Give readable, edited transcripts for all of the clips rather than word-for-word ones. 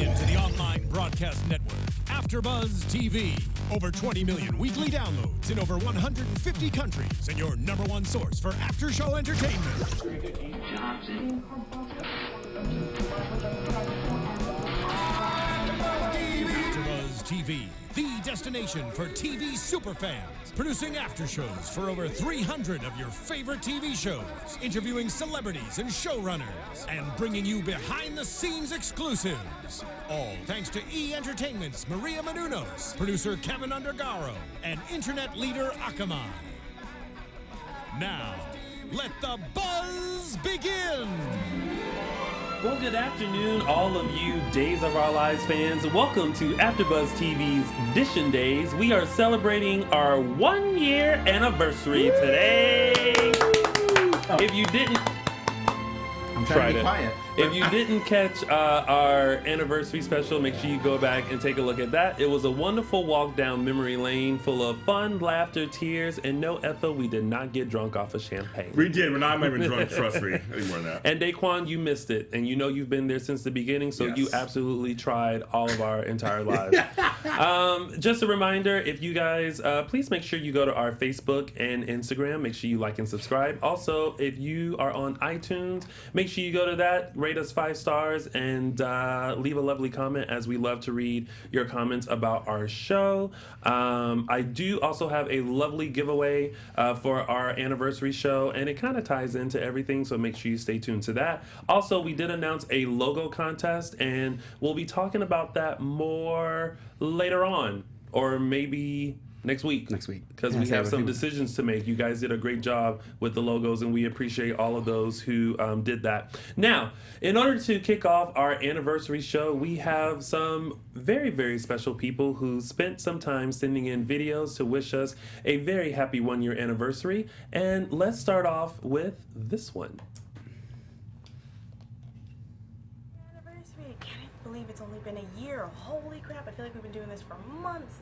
into the online broadcast network, AFTERBUZZ TV. Over 20 million weekly downloads in over 150 countries, and your #1 source for after-show entertainment. AFTERBUZZ TV, the destination for TV superfans. Producing after-shows for over 300 of your favorite TV shows. Interviewing celebrities and showrunners. And bringing you behind-the-scenes exclusives. All thanks to E! Entertainment's Maria Menounos, producer Kevin Undergaro, and internet leader Akamai. Now, let the buzz begin! Well, good afternoon, all of you Days of Our Lives fans. Welcome to AfterBuzz TV's Dishin' Days. We are celebrating our 1-year anniversary today. If you didn't... I'm trying to be quiet. If you didn't catch our anniversary special, make sure you go back and take a look at that. It was a wonderful walk down memory lane full of fun, laughter, tears, and no, Ethel, we did not get drunk off of champagne. We did. We're not even drunk, trust me, anymore than that. And Daquan, you missed it. And you know you've been there since the beginning, so yes. You absolutely tried all of our entire lives. Just a reminder, if you guys, please make sure you go to our Facebook and Instagram. Make sure you like and subscribe. Also, if you are on iTunes, make sure you go to that, rate us 5 stars, and leave a lovely comment, as we love to read your comments about our show. I do also have a lovely giveaway for our anniversary show, and it kind of ties into everything, so make sure you stay tuned to that. Also, we did announce a logo contest, and we'll be talking about that more later on, or maybe next week, because we have some decisions to make. You guys did a great job with the logos, and we appreciate all of those who did that. Now, in order to kick off our anniversary show, we have some very, very special people who spent some time sending in videos to wish us a very happy 1-year anniversary. And let's start off with this one. It's only been a year. Holy crap, I feel like we've been doing this for months.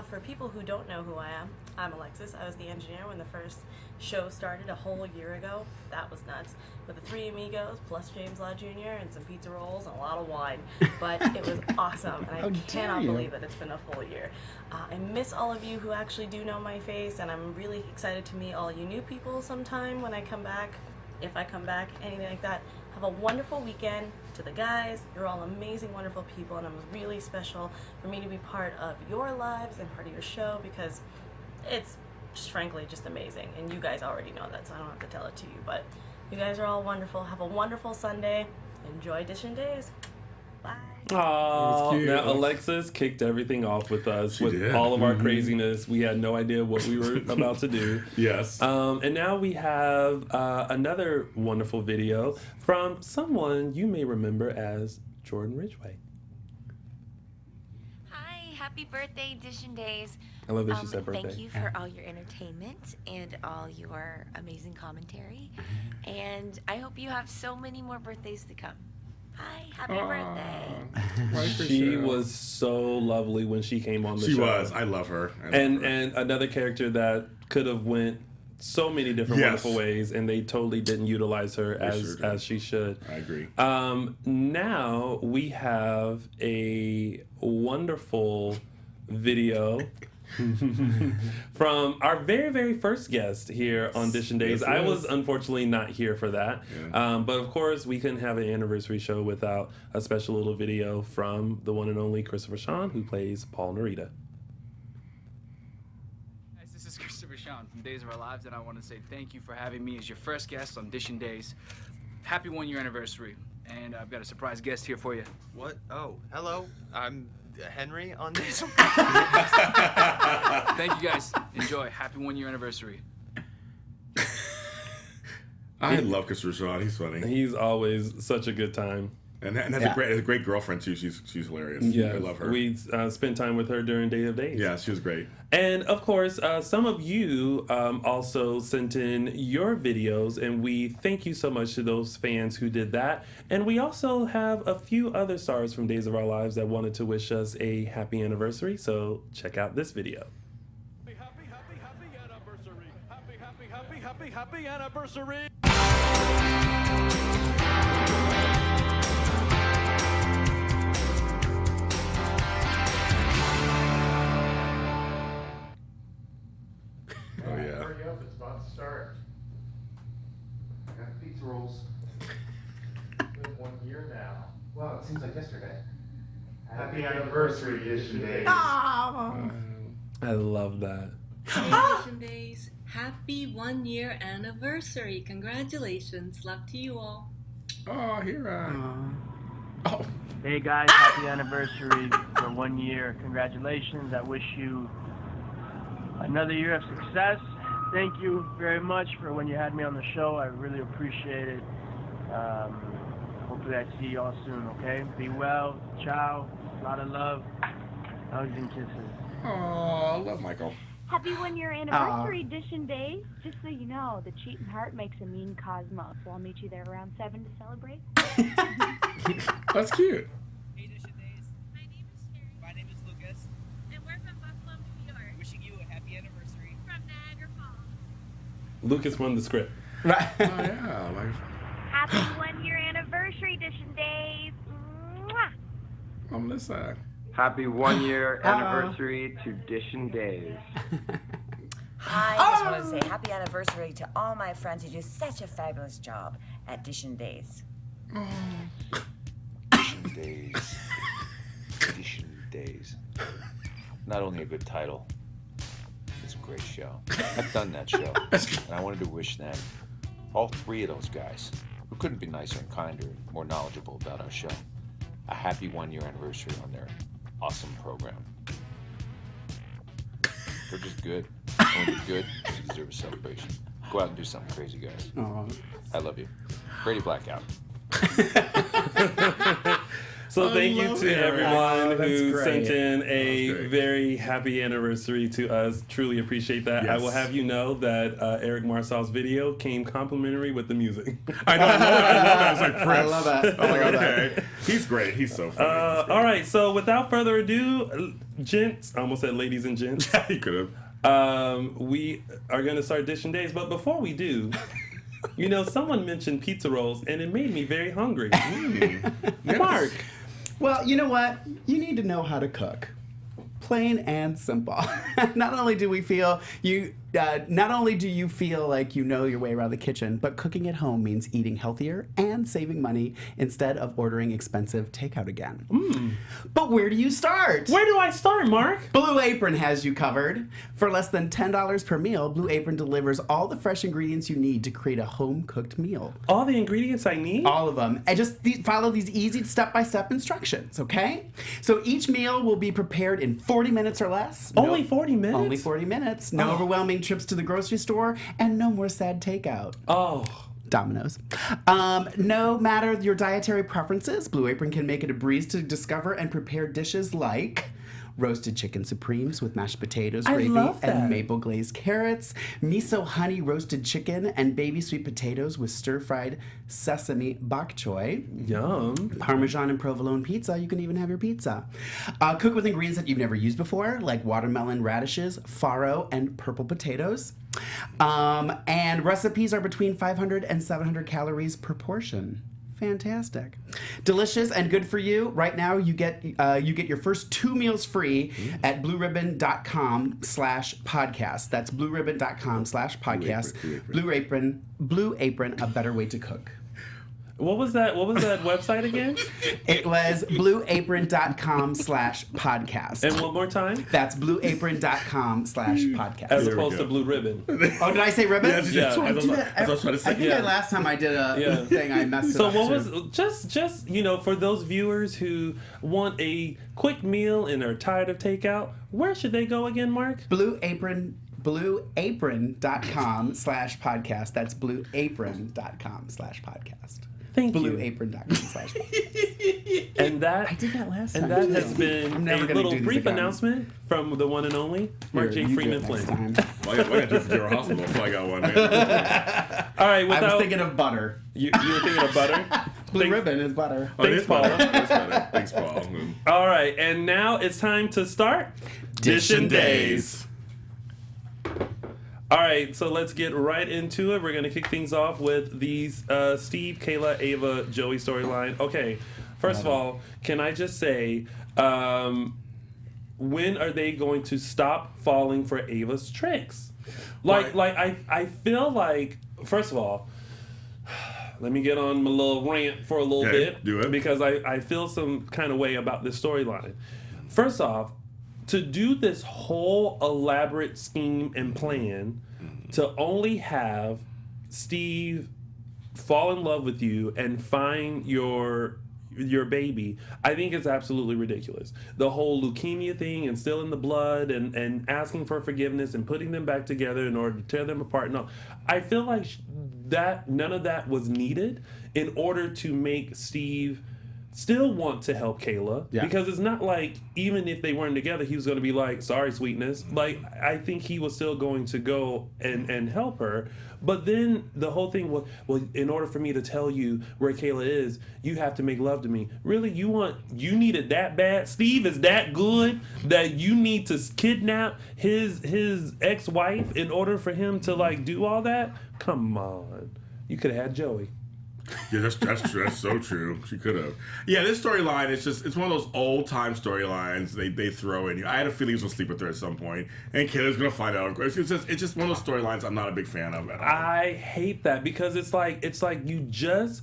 For people who don't know who I am, I'm Alexis. I was the engineer when the first show started a whole year ago. That was nuts. With the 3 amigos, plus James Lott Jr., and some pizza rolls and a lot of wine. But it was awesome, and I cannot believe that it's been a full year. I miss all of you who actually do know my face, and I'm really excited to meet all you new people sometime when I come back. If I come back, anything like that. Have a wonderful weekend. To the guys, you're all amazing, wonderful people, and it's really special for me to be part of your lives and part of your show, because it's just frankly just amazing, and you guys already know that, so I don't have to tell it to you, but you guys are all wonderful. Have a wonderful Sunday. Enjoy Dishin' Days. Bye. Aww, now Alexis kicked everything off with us. She did. All of our craziness. We had no idea what we were about to do. Yes. And now we have another wonderful video from someone you may remember as Jordan Ridgway. Hi, happy birthday, Dishin' Days. I love that she said birthday. Thank you for all your entertainment and all your amazing commentary. And I hope you have so many more birthdays to come. Hi, happy birthday. She was so lovely when she came on the show. She was. I love her. And another character that could have went so many different wonderful ways, and they totally didn't utilize her as she should. I agree. Now we have a wonderful video from our very, very first guest here on Dishin' Days. Yes, I was unfortunately not here for that. Yeah. But of course, we couldn't have an anniversary show without a special little video from the one and only Christopher Shawn, who plays Paul Narita. Guys, this is Christopher Shawn from Days of Our Lives, and I want to say thank you for having me as your first guest on Dishin' Days. Happy 1-year anniversary. And I've got a surprise guest here for you. What? Oh, hello. I'm Henry on this. Thank you guys. Enjoy. Happy 1-year anniversary. I love Christopher Shawn. He's funny. He's always such a good time. And has a great girlfriend too. She's hilarious. Yeah, I love her. We spent time with her during Day of Days. Yeah, she was great. And of course, some of you also sent in your videos, and we thank you so much to those fans who did that. And we also have a few other stars from Days of Our Lives that wanted to wish us a happy anniversary. So check out this video. Happy anniversary! Happy anniversary! up. It's about to start. I got pizza rolls. It's been 1 year now. Wow, it seems like yesterday. Happy anniversary, Edition Days. I love that. Edition Days. Happy 1 year anniversary. Congratulations. Love to you all. Oh, here Oh. Hey guys, happy anniversary for 1 year. Congratulations. I wish you another year of success. Thank you very much for when you had me on the show. I really appreciate it. Hopefully I see you all soon, okay? Be well. Ciao. A lot of love. Hugs and kisses. Oh, I love Michael. Happy 1 year anniversary, Edition Days. Just so you know, the cheating heart makes a mean cosmos. So I'll meet you there around 7 to celebrate. That's cute. Hey, Edition Days. My name is Sherry. My name is Lucas. And we're from Buffalo, New York. Wishing you a happy anniversary. From Niagara Falls. Lucas won the script. Right. Oh, yeah. Happy 1 year anniversary, Edition Days. Mwah. On this side. Happy 1 year anniversary to Edition Days. I just wanted to say happy anniversary to all my friends who do such a fabulous job at Edition Days. Edition Days. Edition Days. Not only a good title, it's a great show. I've done that show, and I wanted to wish them, all three of those guys, who couldn't be nicer and kinder and more knowledgeable about our show, a happy 1 year anniversary on their awesome program. They're just good. When they're good, you deserve a celebration. Go out and do something crazy, guys. Aww. I love you. Brady Blackout. So thank you to everyone who great. sent in a very happy anniversary to us. Truly appreciate that. I will have you know that Eric Marsal's video came complimentary with the music. I know that. I was like, Prince. I love that. I'm like, okay. He's great. He's so funny. All right, so without further ado, gents, I almost said ladies and gents. He could have. We are going to start Edition Days, but before we do, you know, someone mentioned pizza rolls, and it made me very hungry. Mark. Well, you know what? You need to know how to cook. Plain and simple. Not only do you feel like you know your way around the kitchen, but cooking at home means eating healthier and saving money instead of ordering expensive takeout again. But where do you start? Where do I start, Mark? Blue Apron has you covered. For less than $10 per meal, Blue Apron delivers all the fresh ingredients you need to create a home-cooked meal. All the ingredients I need? All of them. And just follow these easy step-by-step instructions, okay? So each meal will be prepared in 40 minutes or less. Only 40 minutes? Only 40 minutes. No overwhelming trips to the grocery store, and no more sad takeout. Oh. Domino's. No matter your dietary preferences, Blue Apron can make it a breeze to discover and prepare dishes like roasted chicken supremes with mashed potatoes, gravy, and maple glazed carrots, miso honey roasted chicken, and baby sweet potatoes with stir-fried sesame bok choy. Yum. Parmesan and provolone pizza. You can even have your pizza. Cook with ingredients that you've never used before, like watermelon radishes, farro, and purple potatoes. And recipes are between 500 and 700 calories per portion. Fantastic. Delicious and good for you. Right now, you get your first 2 meals free at blueribbon.com/podcast. That's blueribbon.com/podcast. Blue Apron, a better way to cook. What was that website again? It was blueapron.com/podcast. And one more time? That's blueapron.com/podcast. As opposed to Blue Ribbon. Oh, did I say ribbon? Yeah, I think last time I did a thing, I messed it up. So what was just you know, for those viewers who want a quick meal and are tired of takeout, where should they go again, Mark? blueapron.com/podcast. That's blueapron.com/podcast. Thank you. Blueapron.com/podcast. And that I did that last time. And that has been a little brief again. announcement from the one and only Mark J Freeman Flynn. Well, I got to General Hospital until I got one. Man. All right, I was thinking of butter. You were thinking of butter? Blue ribbon is butter. Thanks, Paul. Thanks, Paul. All right, and now it's time to start Edition Days. All right, so let's get right into it. We're going to kick things off with these Steve, Kayla, Ava, Joey storyline. Okay, first of all, can I just say, when are they going to stop falling for Ava's tricks? I feel like, first of all, let me get on my little rant for a little bit. Do it. Because I feel some kind of way about this storyline. First off, to do this whole elaborate scheme and plan to only have Steve fall in love with you and find your baby, I think is absolutely ridiculous. The whole leukemia thing and still in the blood and asking for forgiveness and putting them back together in order to tear them apart. No, I feel like that none of that was needed in order to make Steve still want to help Kayla. Yeah. Because it's not like even if they weren't together, he was going to be like, sorry, sweetness. Like, I think he was still going to go and help her. But then the whole thing was, well, in order for me to tell you where Kayla is, you have to make love to me. Really? You need it that bad? Steve is that good that you need to kidnap his ex-wife in order for him to, like, do all that? Come on. You could have had Joey. Yeah, that's true. That's so true. She could have. Yeah, this storyline it's one of those old time storylines they throw in. I had a feeling he was gonna sleep with her at some point, and Kayla's gonna find out. It's just one of those storylines I'm not a big fan of at all. I hate that because it's like you just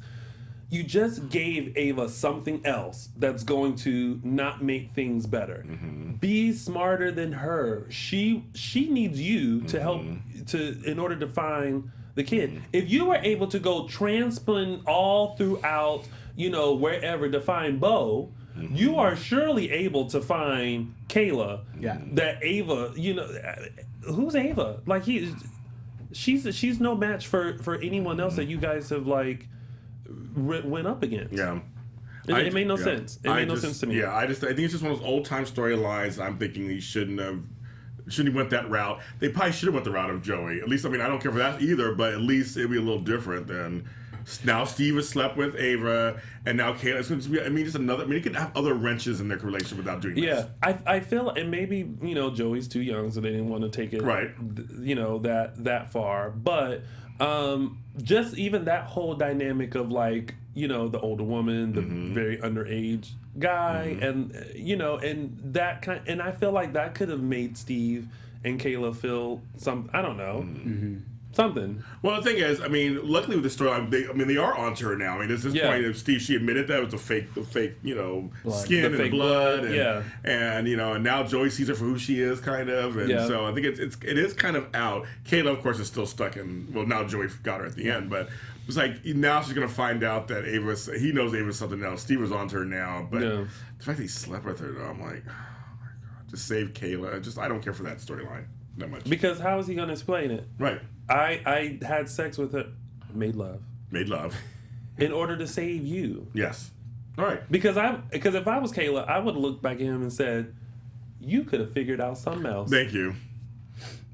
gave Ava something else that's going to not make things better. Mm-hmm. Be smarter than her. She needs you to help in order to find the kid. If you were able to go transplant all throughout, wherever to find Bo, you are surely able to find Kayla. Yeah. That Ava, who's Ava? Like she's no match for anyone else that you guys have like went up against. Yeah. It made no sense. It made no sense to me. Yeah, I think it's just one of those old time storylines. I'm thinking he shouldn't have went that route. They probably should have went the route of Joey. At least, I don't care for that either, but at least it'd be a little different than now Steve has slept with Ava, and now Kayla. It's going to be, just another, he could have other wrenches in their relationship without doing this. Yeah, I feel, and maybe, Joey's too young, so they didn't want to take it, right. That far. But just even that whole dynamic of like, the older woman, the very underage guy, and and that kind, and I feel like that could have made Steve and Kayla feel I don't know, something. Well, the thing is, luckily with the storyline, they are onto her now. At this point of Steve, she admitted that it was the fake, skin and the blood, and and now Joey sees her for who she is, kind of, and so I think it is kind of out. Kayla, of course, is still stuck in. Well, now Joey got her at the end, but. It's like now she's gonna find out that he knows Ava's something else. Steve was onto her now, but the fact that he slept with her, though, I'm like, oh my god, just save Kayla. I don't care for that storyline that much. Because how is he gonna explain it? Right. I had sex with her, made love, in order to save you. Yes. All right. Because if I was Kayla, I would have looked back at him and said, you could have figured out something else. Thank you.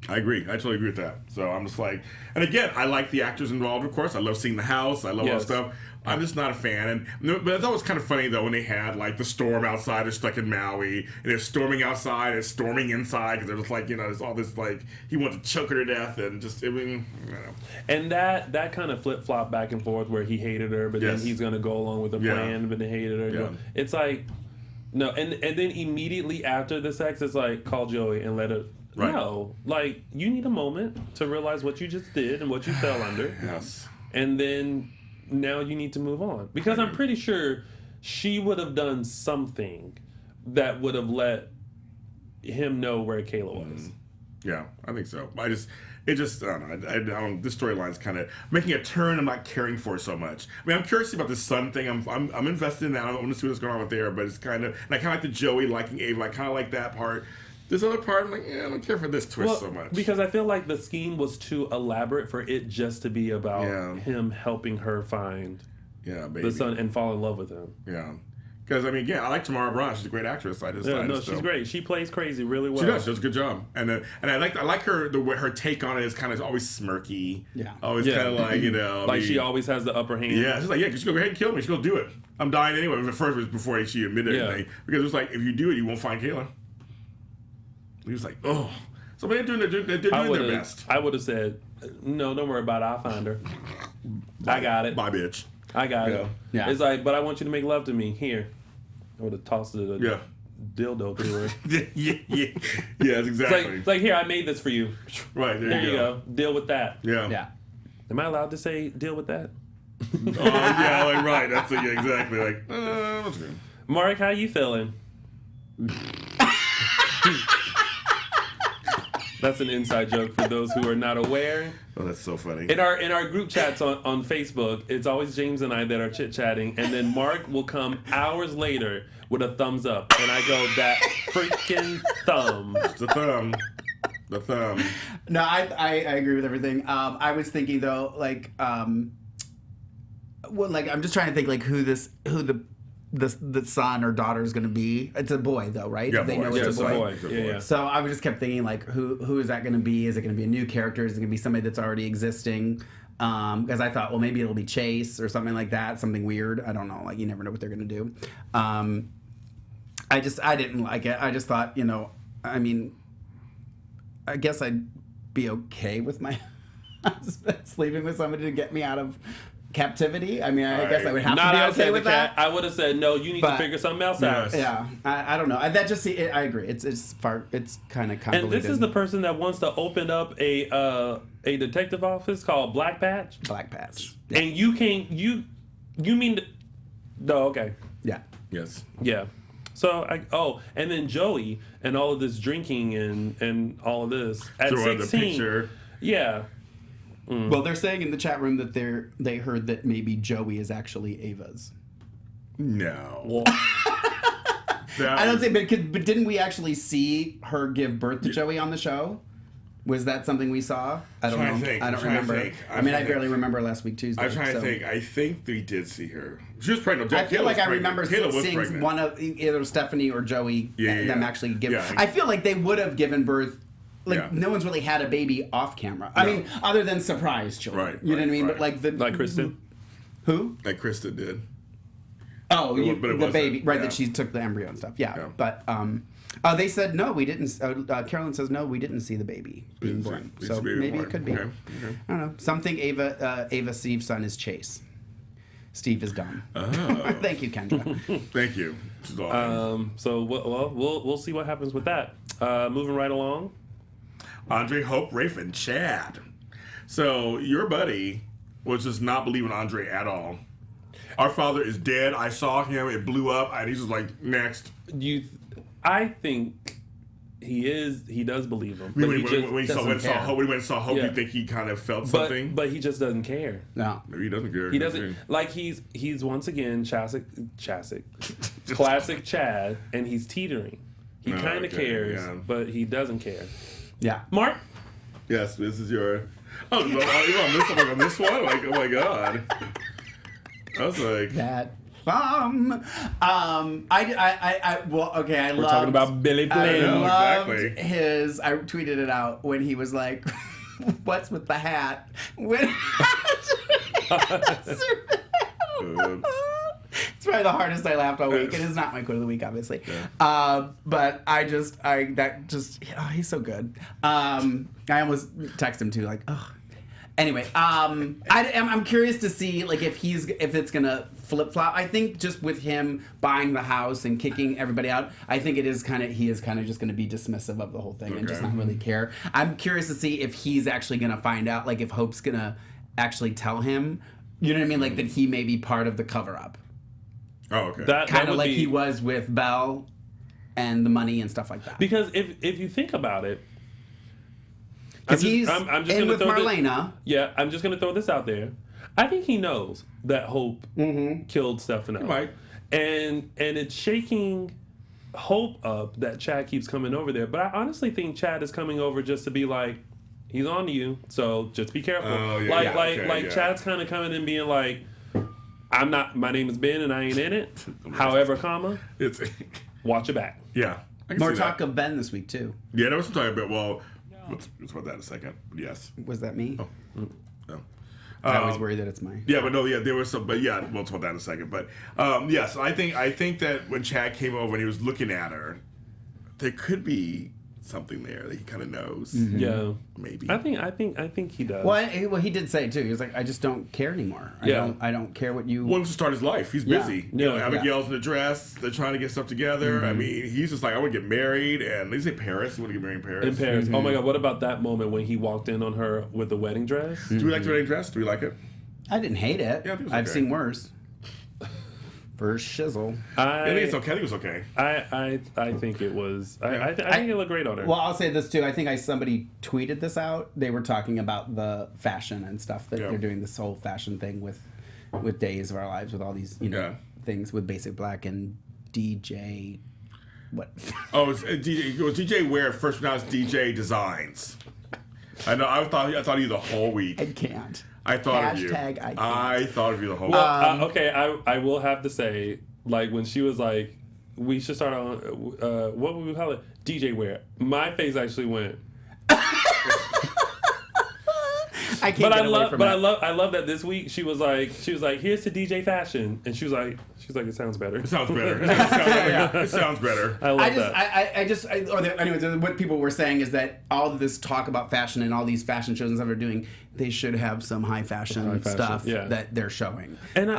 I agree. I totally agree with that. So I'm just like, and again, I like the actors involved, of course. I love seeing the house. I love all that stuff. I'm just not a fan. But I thought it was kind of funny, though, when they had, like, the storm outside. They're stuck in Maui. And they're storming outside and storming inside. Because they're just like, there's all this, like, he wanted to choke her to death. And just, And that kind of flip-flop back and forth where he hated her, but then he's going to go along with the plan, but he hated her. Yeah. It's like, no. And then immediately after the sex, it's like, call Joey and let her... Right. No, like, you need a moment to realize what you just did and what you fell under. Yes. And then now you need to move on. Because I'm pretty sure she would have done something that would have let him know where Kayla was. Yeah, I think so. I don't know. This storyline's kind of making a turn I'm not caring for so much. I'm curious about the son thing. I'm invested in that. I want to see what's going on with there, but it's kind of, and I kind of like the Joey liking Ava. I kind of like that part. This other part, I'm like, I don't care for this twist so much. Because I feel like the scheme was too elaborate for it just to be about him helping her find the son and fall in love with him. Yeah. Because, again, I like Tamara Braun. She's a great actress. She's great. She plays crazy really well. She does. She does a good job. And I like her, her take on it is kind of always smirky. Yeah. Always kind of like, like she always has the upper hand. Yeah. She's like, just go ahead and kill me. She's going to do it. I'm dying anyway. At first, it was before she admitted anything. Because it was like, if you do it, you won't find Kayla. He was like, oh. So they're doing their best. I would have said, no, don't worry about it. I'll find her. I got it. Bye, bitch. I got it. Yeah. It's like, but I want you to make love to me. Here. I would have tossed it dildo to her. Yes, exactly. It's like, here, I made this for you. Right, there you go. Deal with that. Yeah. Am I allowed to say deal with that? Yeah, like, right. That's exactly like. That's good. Mark, how you feeling? That's an inside joke for those who are not aware. Oh, that's so funny. In our group chats on Facebook, it's always James and I that are chit-chatting, and then Mark will come hours later with a thumbs up, and I go, that freaking thumb. It's the thumb. The thumb. No, I agree with everything. I was thinking though, like, I'm just trying to think like who the son or daughter is going to be. It's a boy though, right? Yeah, they boy. know it's a boy. Yeah. So I was just kept thinking like, who is that going to be? Is it going to be a new character? Is it going to be somebody that's already existing? Because I thought, well, maybe it'll be Chase or something like that, something weird. I don't know. Like, you never know what they're going to do. I didn't like it. I just thought, I mean, I guess I'd be okay with my husband sleeping with somebody to get me out of captivity. I mean, I guess I would have to be okay with that. I would have said, no, you need to figure something else out. Yeah, I don't know. I agree. It's kind of convoluted. And this is the person that wants to open up a detective office called Black Patch. Black Patch. Yeah. And you can't. You mean? No. Okay. Yeah. Yes. Yeah. So and then Joey and all of this drinking and all of this at 16. The picture. Yeah. Mm. Well, they're saying in the chat room that they heard that maybe Joey is actually Ava's. No. Well, I don't say, but didn't we actually see her give birth to Joey on the show? Was that something we saw? I don't know. I don't remember. I mean, I barely remember last week Tuesday. I'm trying to think. I think we did see her. She was pregnant. I feel like I remember Kayla was seeing pregnant. one of either Stephanie or Joey them actually give. Yeah. I feel like they would have given birth. Like no one's really had a baby off camera. I mean, other than surprise children. Right. You know what I mean? Right. But like Kristen. Who? Like Kristen did. Oh, but the baby, right? That she took the embryo and stuff. Yeah. But they said no, we didn't. Carolyn says no, we didn't see the baby being born. So maybe it could be. Okay. I don't know. Some think Ava Steve's son is Chase. Steve is dumb. Oh. Thank you, Kendra. Thank you. So we'll see what happens with that. Moving right along. Andre, Hope, Rafe, and Chad. So your buddy was just not believing Andre at all. Our father is dead. I saw him. It blew up. And he's just like, next. I think he does believe him. When he went and saw Hope, you think he kind of felt something? But he just doesn't care. No. Maybe he doesn't care. He doesn't. Like, he's once again classic Chad, and he's teetering. He kind of cares, but he doesn't care. Yeah. Mark? Yes, this is your... Oh, you on this one? Like, oh my God. I was like... That... well, okay, I We're loved... talking about Billy Flynn. I tweeted it out when he was like, what's with the hat? It's probably the hardest I laughed all week. It is not my quote of the week, obviously. Yeah. But he's so good. I almost text him too, like, ugh. Anyway, I'm curious to see like if it's gonna flip flop. I think just with him buying the house and kicking everybody out, I think he is kind of just gonna be dismissive of the whole thing and just not really care. I'm curious to see if he's actually gonna find out, like if Hope's gonna actually tell him. You know what I mean? Like that he may be part of the cover up. Oh, okay. Kind of like he was with Belle and the money and stuff like that. Because if you think about it, because he's in with Marlena. I'm just going to throw this out there. I think he knows that Hope killed Stefano. Right. And it's shaking Hope up that Chad keeps coming over there. But I honestly think Chad is coming over just to be like, he's on to you, so just be careful. Chad's kind of coming and being like, my name is Ben and I ain't in it. However, watch your back. Yeah. More talk of Ben this week too. Yeah, there was some talk about, well, let's about that in a second. Yes. Was that me? Oh. No. I always worry that it's mine. Yeah, but no, there was some, but yeah, we'll talk about that in a second. But yes, I think that when Chad came over and he was looking at her, there could be something there that he kind of knows. Mm-hmm. Yeah, maybe. I think he does. Well, he did say too. He was like, I just don't care anymore. I don't care what you. Wants to start his life. He's busy. Yeah. Abigail's in the dress. They're trying to get stuff together. I mean, he's just like, I want to get married, and they say Paris. He want to get married in Paris. In Paris. Oh my God! What about that moment when he walked in on her with the wedding dress? Do we like the wedding dress? Do we like it? I didn't hate it. Yeah, I think it was I've okay. seen worse. For shizzle. I think it's okay. I think it was okay. I think it was. I think it looked great on her. Well, I'll say this too. I think somebody tweeted this out. They were talking about the fashion and stuff that they're doing this whole fashion thing with Days of Our Lives with all these things with Basic Black and DJ. What? Oh, it was DJ Ware first pronounced DJ Designs. I know. I thought he was the whole week. I can't. I thought of you. I thought of you the whole week. Okay, I will have to say, like, when she was like, we should start on, what would we call it? DJ Ware. My face actually went. I can't get away from it. I love that this week she was like, here's to DJ fashion, and she was like, it sounds better. It sounds better. It sounds better. I love that. Anyways, what people were saying is that all of this talk about fashion and all these fashion shows and stuff they're doing, they should have some high fashion stuff that they're showing. And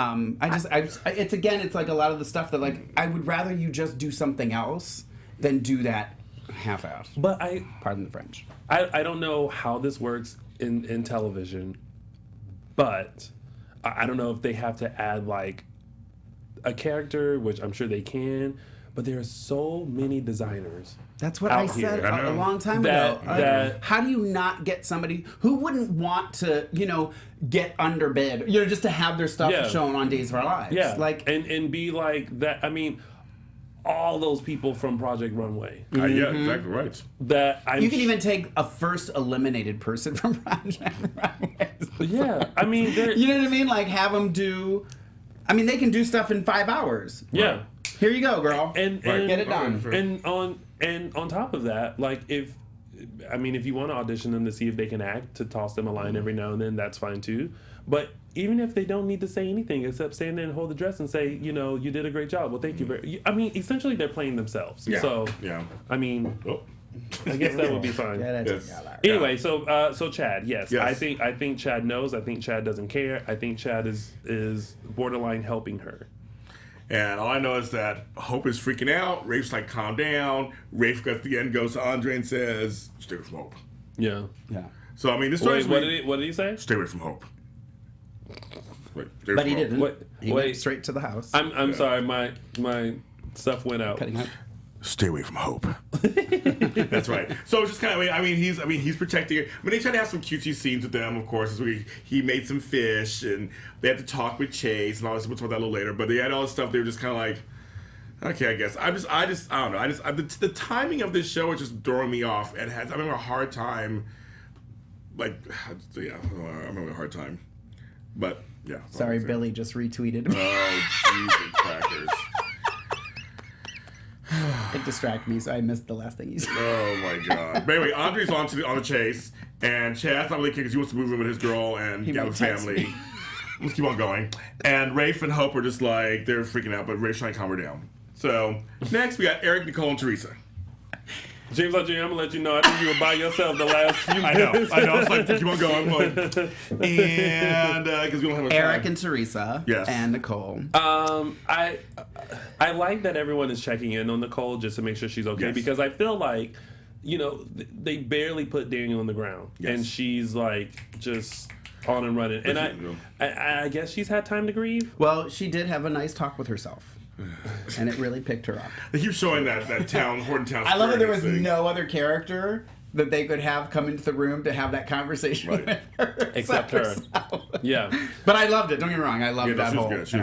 it's like a lot of the stuff that like I would rather you just do something else than do that half-assed. But pardon the French. I don't know how this works in television, but I don't know if they have to add like a character, which I'm sure they can, but there are so many designers. That's what I said a long time ago. How do you not get somebody who wouldn't want to, get underbid, just to have their stuff shown on Days of Our Lives? Yeah, like and be like that. I mean, all those people from Project Runway. Yeah, exactly right. You can even take a first eliminated person from Project Runway. Yeah, I mean, you know what I mean? Like have them do. I mean, they can do stuff in 5 hours. Yeah. Right. Here you go, girl. And get it done. And on top of that, like if you want to audition them to see if they can act, to toss them a line every now and then, that's fine too. But even if they don't need to say anything except stand there and hold the dress and say, you did a great job. Well, thank you very. I mean, essentially they're playing themselves. Yeah. So I mean. I guess that would be fine. Anyway, so Chad, yes. I think Chad knows. I think Chad doesn't care. I think Chad is borderline helping her. And all I know is that Hope is freaking out. Rafe's like, calm down. Rafe at the end goes to Andre and says, stay away from Hope. Yeah. So I mean, this story. What did he say? Stay away from Hope. But he didn't. He went straight to the house. I'm sorry. My stuff went out. Stay away from Hope. That's right. So it's just kind of. He's protecting her. I mean, they try to have some cutesy scenes with them, of course. As he made some fish, and they had to talk with Chase, and all this. We'll talk about that a little later. But they had all this stuff. They were just kind of like, okay, I guess. I don't know. The timing of this show is just throwing me off, and I'm having a hard time. I'm having a hard time. But yeah. Sorry, Billy just retweeted. Oh, Jesus crackers. It distracted me, so I missed the last thing you said. Oh my God! But anyway, Andre's on the chase, and Chad's not really caring because he wants to move in with his girl and get a family. Let's keep on going. And Rafe and Hope are just like they're freaking out, but Rafe's trying to calm her down. So next we got Eric, Nicole, and Teresa. James Lott Jr., I'm gonna let you know. I think you were by yourself the last few minutes. I know. It's like keep on going. And because we don't have much Eric time. and Teresa. Yes. And Nicole. I like that everyone is checking in on Nicole just to make sure she's okay, because I feel like, they barely put Daniel on the ground, and she's like just on and running. And I guess she's had time to grieve. Well, she did have a nice talk with herself. And it really picked her up. They keep showing that town, Horton Town. I love that there was no other character that they could have come into the room to have that conversation with her. Except her. Yeah. But I loved it. Don't get me wrong. I loved that whole. Good.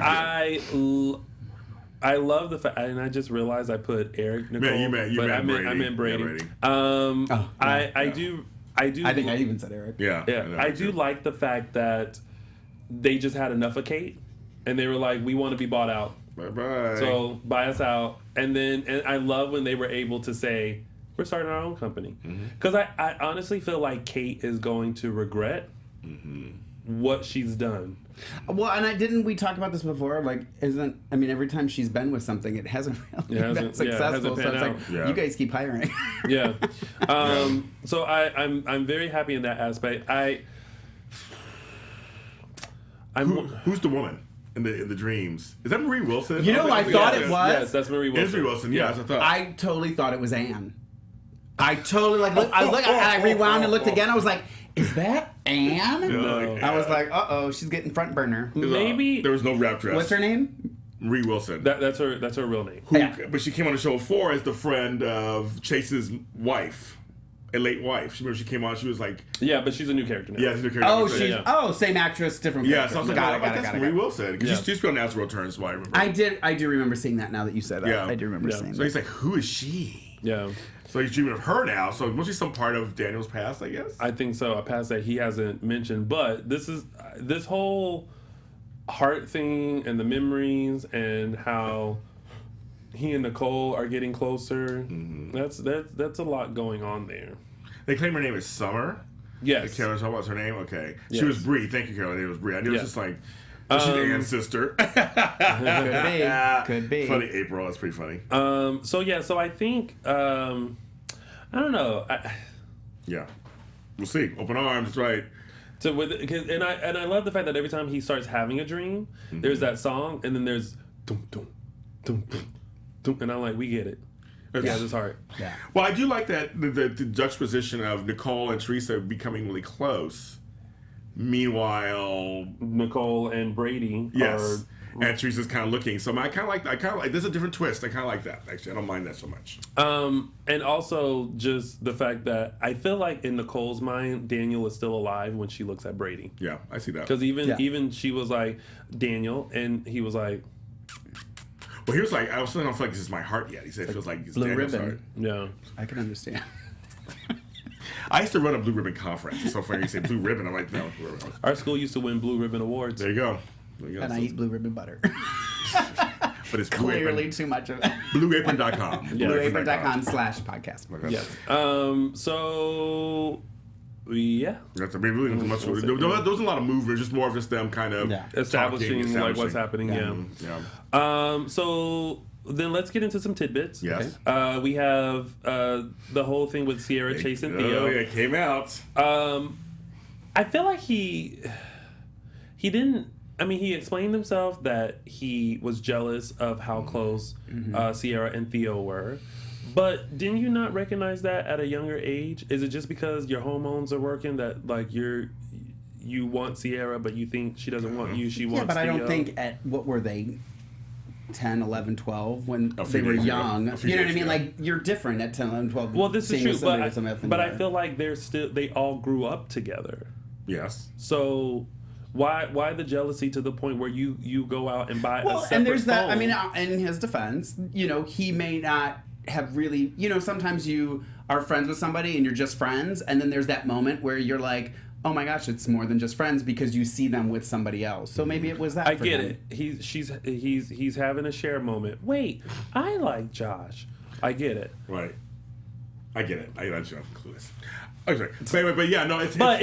I love the fact, and I just realized I put Eric, Nicole, I meant Brady. I do. I think I even said Eric. Yeah. I do like the fact that they just had enough of Kate, and they were like, we want to be bought out. Bye-bye. So buy us out. And I love when they were able to say, we're starting our own company. Because I honestly feel like Kate is going to regret what she's done. Well, and didn't we talk about this before? Like, every time she's been with something, it hasn't really been successful. So it's like, you guys keep hiring. Yeah. So I'm very happy in that aspect. Who's the woman in the dreams? Is that Marie Wilson? You know, I thought it was. Yes, that's Marie Wilson. It is Marie Wilson. Yes, I thought. I totally thought it was Anne. I totally I rewound and looked again. I was like, is that Anne? No. I was like, she's getting front burner. Maybe there was no wrap dress. What's her name? Marie Wilson. That's her real name. But she came on the show before as the friend of Chase's wife, a late wife. Remember she came on. She was like, but she's a new character now. Yeah, she's a new character. Same actress, different. Yeah, so I was like, got that's Marie Wilson. She's been on Natural Returns, so I remember. I do remember seeing that now that you said that. Yeah. I do remember seeing that. So he's like, who is she? Yeah. So he's dreaming of her now. So must be some part of Daniel's past, I guess. I think so. A past that he hasn't mentioned. But this whole heart thing and the memories and how he and Nicole are getting closer. Mm-hmm. That's a lot going on there. They claim her name is Summer. Yes. Carolyn, what's her name? Okay. Yes. She was Bree. Thank you, Carolyn. It was Bree. I knew it was just like. She's Anne's sister. Could be. Funny April. That's pretty funny. So I think I don't know. Yeah, we'll see. Open arms. That's right. So and I love the fact that every time he starts having a dream, there's that song, and then there's dum dum dum dum dum, and I'm like, we get it. Yeah, it's hard. Yeah. Well, I do like that the juxtaposition of Nicole and Teresa becoming really close. Meanwhile, Nicole and Brady are... And Teresa's kind of looking. So I kind of like there's a different twist. I kind of like that, actually. I don't mind that so much. And also just the fact that I feel like in Nicole's mind, Daniel is still alive when she looks at Brady. Yeah, I see that. Because even she was like, Daniel, and he was like... Well, he was like, I still don't feel like this is my heart yet. He said it feels like it's Blue Daniel's Ribbon. heart. Yeah. I can understand. I used to run a Blue Ribbon conference. It's so funny you say Blue Ribbon. I'm like, no, Blue Ribbon. Our school used to win Blue Ribbon awards. There you go. And I eat Blue Ribbon butter. But it's clearly too much of it. BlueApron.com. BlueApron.com/podcast. Yes. So yeah. That's really not much. Those are a lot of movement. Just more of just them kind of establishing like what's happening. Yeah. So then let's get into some tidbits. Yes. Okay. We have the whole thing with Sierra, Chase, and Theo. Oh, yeah, it came out. I feel like he didn't. I mean, he explained himself that he was jealous of how close Sierra and Theo were. But didn't you not recognize that at a younger age? Is it just because your hormones are working that like you want Sierra, but you think she doesn't want you? She wants Yeah, but I don't Theo? think what were they? 10, 11, 12 when they were young. You know what I mean? Like, you're different at 10, 11, 12. Well, this is true, but I feel like they all grew up together. Yes. So why the jealousy to the point where you go out and buy a separate and there's that. phone? I mean, in his defense, he may not have really. Sometimes you are friends with somebody and you're just friends, and then there's that moment where you're like, oh my gosh, it's more than just friends because you see them with somebody else. So maybe it was that. I get it. He's having a share moment. Wait, I like Josh. I get it. Right. I get it. I got you. I'm clueless. Okay. So anyway, but yeah, no. But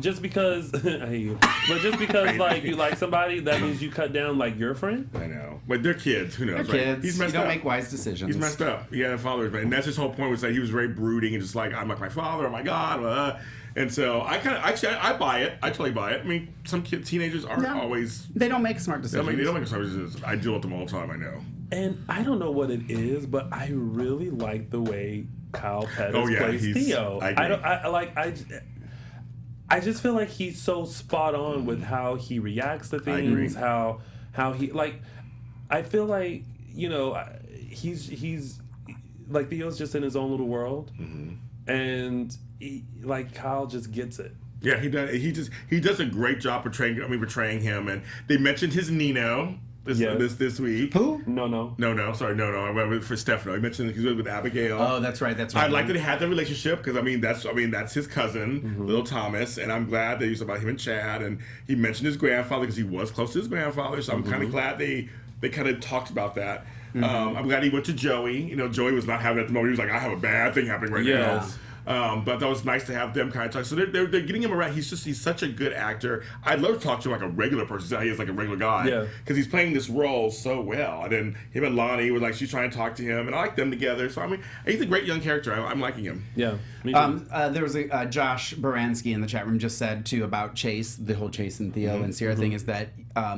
just because I hate you. But just because like you like somebody, that means you cut down like your friend. I know. But they're kids. Who knows? They're kids. He's messed you don't up. make wise decisions. He's messed up. He had a father, and that's his whole point. Was that he was very brooding and just like, I'm like my father. Oh my God. And so I I buy it. I totally buy it. I mean, some teenagers aren't always. They don't make smart decisions. They don't make smart decisions. I deal with them all the time. I know. And I don't know what it is, but I really like the way Kyle Pettis plays Theo. I just feel like he's so spot on with how he reacts to things. How he like. I feel like he's like Theo's just in his own little world, and like Kyle just gets it. Yeah, he does. He does a great job portraying him. And they mentioned his Nino this week. Who? No. Sorry, no. I went for Stefano. He mentioned he's with Abigail. Oh, that's right. I like that he had that relationship because that's his cousin, little Thomas, and I'm glad that he was about him and Chad, and he mentioned his grandfather because he was close to his grandfather. So I'm kind of glad they kind of talked about that. I'm glad he went to Joey. Joey was not having it at the moment. He was like, I have a bad thing happening right now. But that was nice to have them kind of talk. So they're getting him around. He's such a good actor. I'd love to talk to him like a regular person. He is like a regular guy. Yeah. Because he's playing this role so well. And then him and Lonnie were like, she's trying to talk to him, and I like them together. So I mean, he's a great young character. I'm liking him. Yeah. Me too. There was a Josh Baranski in the chat room just said too about Chase, the whole Chase and Theo and Sierra thing is that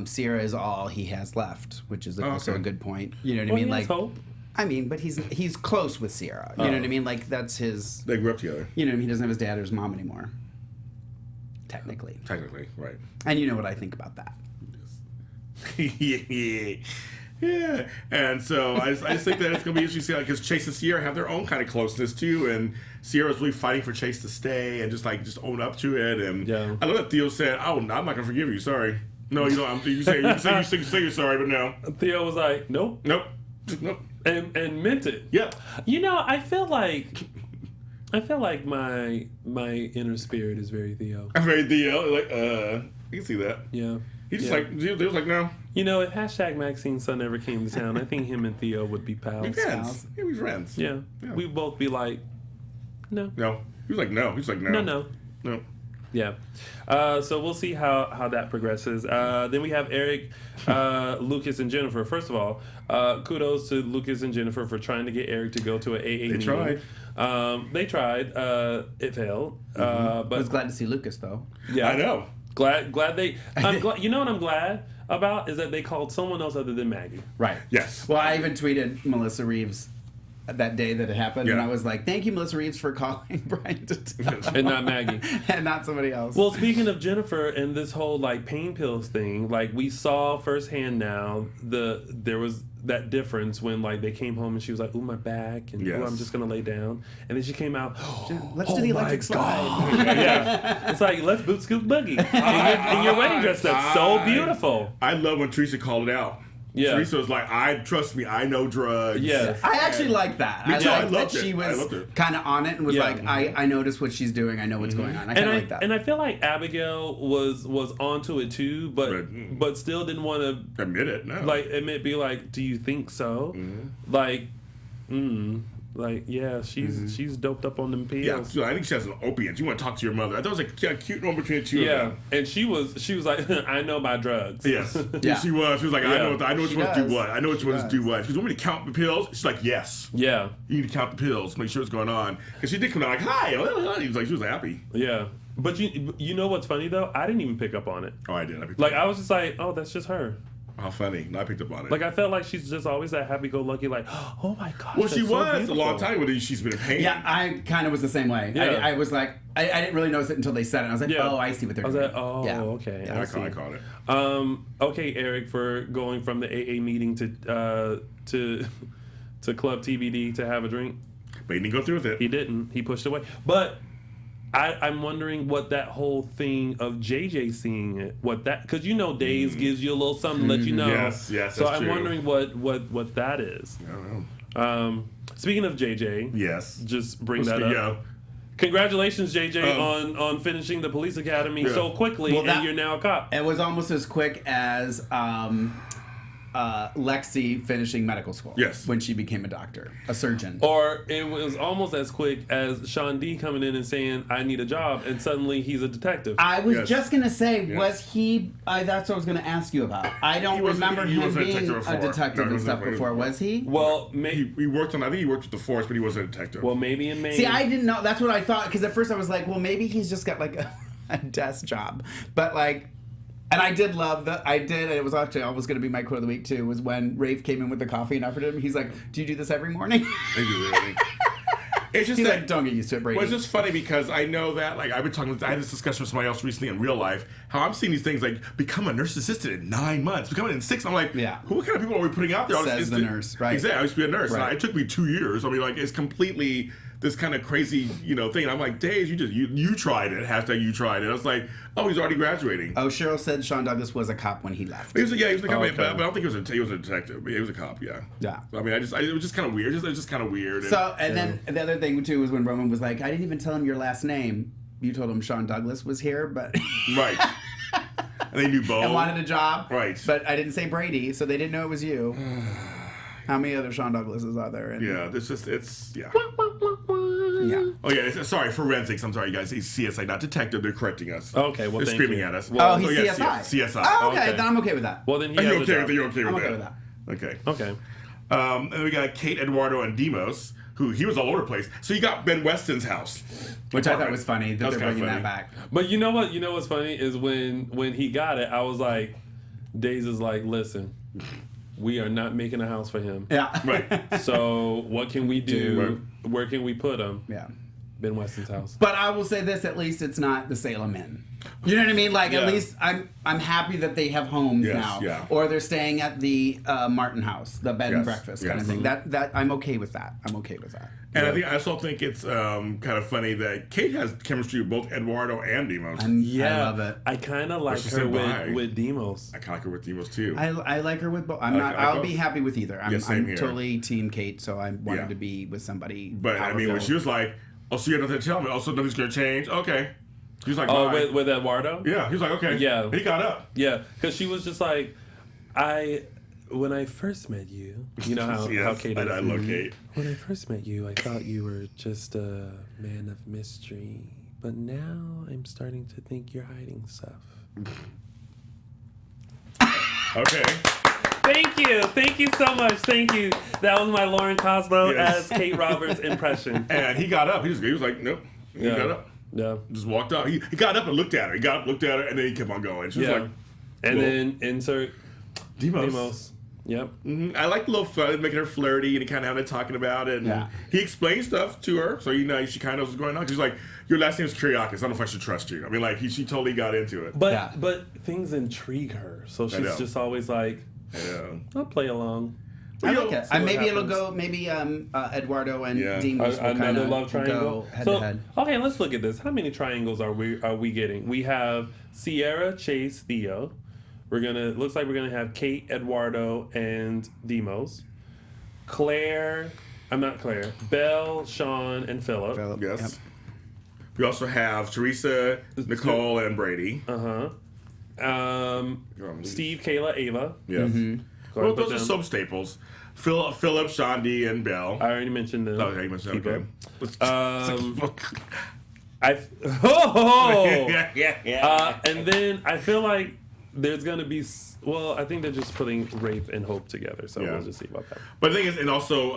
Sierra is all he has left, which is also a good point. You know what I mean? Like, hope. I mean, but he's close with Sierra. You know what I mean? Like that's his. They grew up together. You know what I mean? He doesn't have his dad or his mom anymore. Technically, right. And you know what I think about that. Yeah, and so I just think that it's going to be interesting because Chase and Sierra have their own kind of closeness too, and Sierra's really fighting for Chase to stay and just own up to it. And I love that Theo said, "Oh, I'm not going to forgive you. Sorry." No, you don't. You say you're sorry, but no. Theo was like, "Nope, and meant it. Yeah. You know, I feel like my inner spirit is very Theo. I'm very Theo. Like, you can see that. Yeah. He was like, no. You know, if hashtag Maxine's son ever came to town, I think him and Theo would be pals. Be friends. Yeah, we friends. Yeah. We'd both be like, no. No. He was like, no. No. Yeah. So we'll see how that progresses. Then we have Eric, Lucas, and Jennifer. First of all, kudos to Lucas and Jennifer for trying to get Eric to go to an AA meeting. They tried. It failed. But I was glad to see Lucas, though. Yeah, I know. Glad they. I'm glad. You know what I'm glad about is that they called someone else other than Maggie. Right. Yes. Well, I even tweeted Melissa Reeves that day that it happened, and I was like, "Thank you, Melissa Reeves, for calling Brian to tell." And not Maggie, and not somebody else. Well, speaking of Jennifer and this whole pain pills thing, we saw firsthand now there was that difference when they came home and she was like, "Ooh, my back," and "Ooh, I'm just gonna lay down," and then she came out, let's do the electric slide. Yeah, it's like let's boot scoop boogie, and your wedding dress that's so beautiful. I love when Teresa called it out. Yeah. Teresa was like, trust me, I know drugs. Yeah. I actually like that. Me too. I like that she was kind of on it and was like, I noticed what she's doing. I know what's going on. I kind of like that. And I feel like Abigail was onto it too, but still didn't want to admit it. No. Be like, do you think so? Yeah, she's doped up on them pills. Yeah, so I think she has an opiate. You want to talk to your mother. I thought it was a cute one between the two of them. And she was like, I know my drugs. Yes. Yeah. She was like, I know which ones do what. I know which ones do what. Because you want me to count the pills? She's like, yes. Yeah. You need to count the pills, make sure what's going on. Because she did come out like, hi. He was like, she was happy. Yeah. But you know what's funny though? I didn't even pick up on it. Oh, I did. I was just like, oh, that's just her. How funny. No, I picked up on it. I felt like she's just always that happy-go-lucky, oh my gosh. Well, she was so a long time when she's been in pain. Yeah, I kind of was the same way. Yeah. I was like, I didn't really notice it until they said it. I was like, oh, I see what they're doing. I was like, oh, yeah. Okay. Yeah, I caught it. Okay, Eric, for going from the AA meeting to Club TBD to have a drink. But he didn't go through with it. He didn't. He pushed away. But I'm wondering what that whole thing of JJ seeing it, because Days gives you a little something to let you know. Yes, so that's I'm true. wondering what that is. I don't know. Speaking of JJ, yes, just bring that up. Yeah. Congratulations, JJ, on finishing the police academy so quickly, and you're now a cop. It was almost as quick as Lexi finishing medical school. Yes. When she became a doctor, a surgeon. Or it was almost as quick as Shawn D coming in and saying, I need a job, and suddenly he's a detective. I was just going to say, was he, that's what I was going to ask you about. I don't remember him being a detective and stuff before, was he? Well, he worked I think he worked with the force, but he wasn't a detective. Well, maybe in Maine. See, I didn't know, that's what I thought, because at first I was like, well, maybe he's just got a desk job. But and I did love and it was actually almost going to be my quote of the week too, was when Rafe came in with the coffee and offered him, he's like, do you do this every morning? I do, really. It's just he's like, don't get used to it, Brady. Well, it's just funny because I know that, I had this discussion with somebody else recently in real life, how I'm seeing these things become a nurse assistant in 9 months, become it in 6. I'm like, what kind of people are we putting out there? Says the nurse, right? Exactly. I used to be a nurse. Right. And it took me 2 years. I mean, it's completely this kind of crazy, thing. And I'm like, Days, you tried it. # you tried it. I was like, oh, he's already graduating. Oh, Cheryl said Shawn Douglas was a cop when he left. He was a cop, but I don't think he was a detective. He was a cop, yeah. Yeah. I mean, it was just kind of weird. It was just kind of weird. So, and then the other thing, too, was when Roman was like, I didn't even tell him your last name. You told him Shawn Douglas was here, but... Right. And they knew both. And wanted a job. Right. But I didn't say Brady, so they didn't know it was you. How many other Shawn Douglases are there? Yeah, it's. Yeah. Oh yeah. Sorry, forensics. I'm sorry, guys. He's CSI, not detective. They're correcting us. Okay. Well, they're thank screaming you. at us. Well, he's CSI. CSI. Oh, okay. Then I'm okay with that. Well, then he You're has a job. You're okay I'm with okay that. with that. Okay. Okay. And we got Kate, Eduardo, and Demos, who he was all over the place. So you got Ben Weston's house, which I thought was funny that they're bringing that back. But you know what? You know what's funny is when he got it, I was like, Days is like, listen, we are not making a house for him. Yeah. Right. So what can we do? Where can we put him? Yeah. Ben Weston's house. But I will say this: at least it's not the Salem Inn. You know what I mean? Like at least I'm happy that they have homes now, or they're staying at the Martin House, the bed and breakfast kind of thing. That I'm okay with that. I'm okay with that. And I also think it's kind of funny that Kate has chemistry with both Eduardo and Demos. I love it. I kind of like her with Demos. I kind of like her with Demos too. I like her with both. I'll be happy with either. I'm here. Totally team Kate, so I wanted to be with somebody. But I mean, when she was like, "Oh, so you have nothing to tell me? Also, nothing's gonna change." Okay. He was like, "Oh, with Eduardo." Yeah. He was like, "Okay." Yeah. He got up. Yeah, because she was just like, when I first met you, you know how Kate is. I love Kate. When I first met you, I thought you were just a man of mystery, but now I'm starting to think you're hiding stuff. Okay. Thank you so much. Thank you. That was my Lauren Coslow as Kate Roberts impression. And he got up. He was like, nope. He got up. Yeah. Just walked out. He got up and looked at her. He got up, looked at her, and then he kept on going. She was like, and then insert Demos. Yep. Mm-hmm. I like the little fun, making her flirty and kind of having it talking about it. And he explained stuff to her, so she kind of knows what's going on. She's like, your last name is Kyriakis. I don't know if I should trust you. I mean, like she totally got into it. But things intrigue her, so she's just always like, I'll play along. I like it. Maybe it'll go. Maybe Eduardo and Demos will kind of love triangle. Go head to head. Okay, let's look at this. How many triangles are we getting? We have Sierra, Chase, Theo. Looks like we're gonna have Kate, Eduardo, and Demos. Belle, Shawn, and Philip. Yes. Yep. We also have Teresa, Nicole, and Brady. Steve, Kayla, Ava. Yes. Mm-hmm. Well, those are some staples. Philip, Shondi, and Belle. I already mentioned them. Oh, yeah, you mentioned them. Okay. And then I feel like there's going to be... Well, I think they're just putting Rafe and Hope together, so we'll just see about that. But the thing is, and also,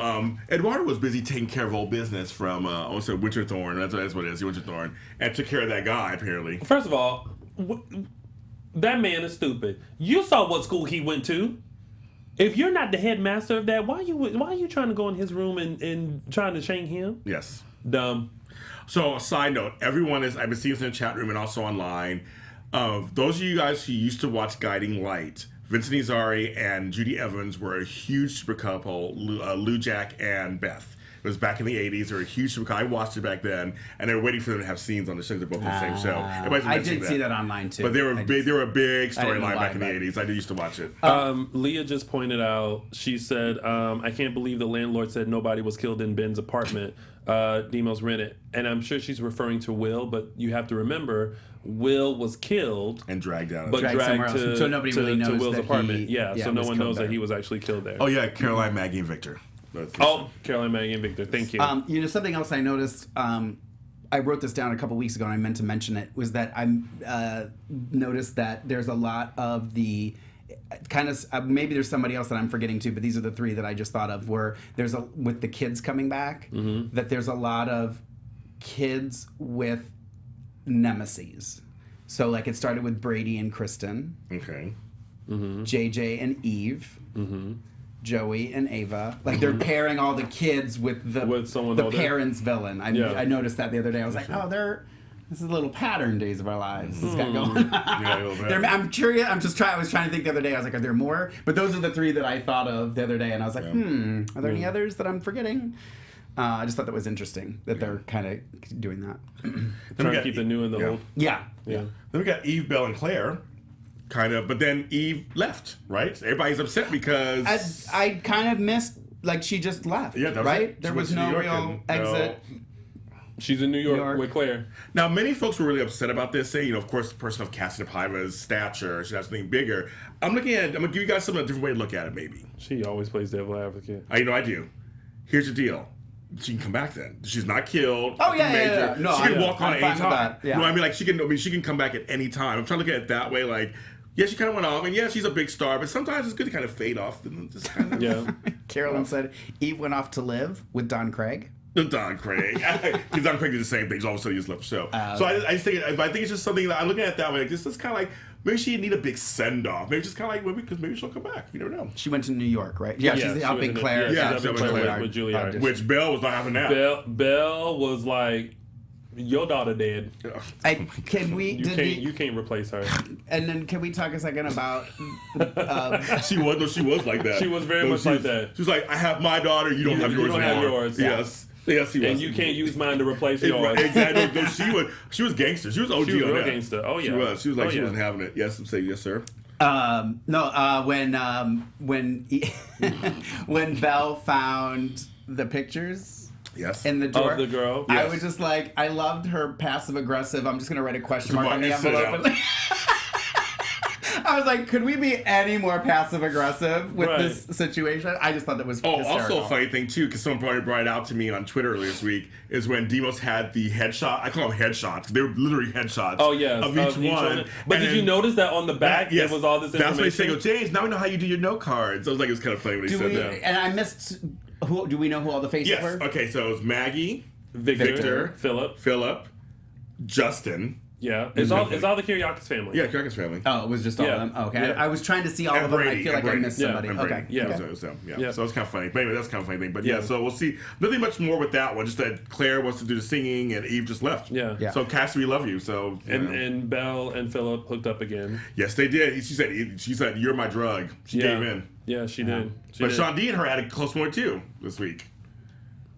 Eduardo was busy taking care of old business from, also Winterthorn. That's what it is, Winterthorn. And took care of that guy, apparently. First of all, that man is stupid. You saw what school he went to. If you're not the headmaster of that, why are you trying to go in his room and trying to shame him? Yes. Dumb. So, a side note, I've been seeing this in the chat room and also online. Those of you guys who used to watch Guiding Light, Vincent Izari and Judy Evans were a huge super couple, Lou Jack and Beth. It was back in the 80s. They were a huge super couple. I watched it back then, and they were waiting for them to have scenes on the show. They're both on the same show. I did see that online, too. But they were a big storyline back in the 80s. I used to watch it. Leah just pointed out, she said, I can't believe the landlord said nobody was killed in Ben's apartment. Demos rented. And I'm sure she's referring to Will, but you have to remember, Will was killed and dragged out, but dragged to, so nobody really knows to Will's that apartment. So no one knows there. that he was actually killed there. Oh yeah, Caroline, Maggie, and Victor. Caroline, Maggie, and Victor. Thank you. Something else I noticed. I wrote this down a couple weeks ago, and I meant to mention it. Was that I noticed that there's a lot of the kind of maybe there's somebody else that I'm forgetting too, but these are the three that I just thought of. Where with the kids coming back, that there's a lot of kids with nemesis. So like it started with Brady and Kristen. Okay. JJ and Eve. Joey and Ava. Like they're pairing all the kids with the parents' villain. I noticed that the other day. I was like, this is a little pattern, Days of Our Lives. This got going. I'm curious. I was trying to think the other day. I was like, are there more? But those are the three that I thought of the other day, and I was like, are there any others that I'm forgetting? I just thought that was interesting that they're kind of doing that. Trying to keep the new and the old. Yeah. Then we got Eve, Belle, and Claire. Kind of, but then Eve left, right? Everybody's upset because... I kind of missed, like, she just left, right? There was no real exit. She's in New York with Claire. Now, many folks were really upset about this, saying, of course, the person of Cassie Paiva's stature, she has something bigger. I'm going to give you guys a different way to look at it, maybe. She always plays devil advocate. I do. Here's the deal. she can come back then. She's not killed. Oh, yeah. No, she can walk on I'm at fine any with time. that. Yeah. You know what I mean? Like, she can come back at any time. I'm trying to look at it that way. Like, yeah, she kind of went off, and yeah, she's a big star, but sometimes it's good to kind of fade off and just kind of. Yeah. Carolyn said Eve went off to live with Don Craig. Don Craig. Because Don Craig did the same thing. All of a sudden, he just left the show. So I just think it's just something that I'm looking at it that way. Like, this is kind of like, maybe she need a big send off. Maybe just kind of like, because maybe she'll come back. You never know. She went to New York, right? Yeah, she's helping Claire. Yeah, she's helping Claire with Juilliard. Which Belle was not having that. Belle was like, your daughter dead. You can't replace her. And then can we talk a second about? She was like that. She was very much like that. She was like, I have my daughter. You don't have yours. You don't have yours. Yes. Yes, he was. And you can't use mine to replace yours. Exactly. No, she was gangster. She was OG she was on real that. Gangster. Oh yeah. She was like she wasn't having it. Yes, say yes, sir. When Belle found the pictures. Yes. In the drawer. Of the girl. I Yes. was just like, I loved her passive aggressive. I'm just gonna write a question mark on the envelope. I was like, could we be any more passive aggressive with this situation? I just thought that was hysterical. Also a funny thing too, because someone brought it out to me on Twitter earlier this week, is when Demos had the headshot. I call them headshots. They were literally headshots. Oh yes, of each one. But did you notice that on the back there was all this information? That's what they say. Go, James. Now we know how you do your note cards. I was like, it was kind of funny when he said that. And I missed. Who do we know who all the faces were? Okay, so it was Maggie, Victor, Philip, Justin. Yeah, it's all the Kiriakis family. Yeah, Kiriakis family. Oh, it was just all of them. Okay, I was trying to see all of them. I feel like I missed somebody. Okay, it was them. Yeah, so it's kind of funny. But anyway, that's kind of funny thing. But yeah, so we'll see. Nothing much more with that one. Just that Claire wants to do the singing and Eve just left. Yeah. So Cassie, we love you. So and Belle and Philip hooked up again. Yes, they did. She said you're my drug. She gave in. Yeah, she did. But Shawn D and her had a close one too this week.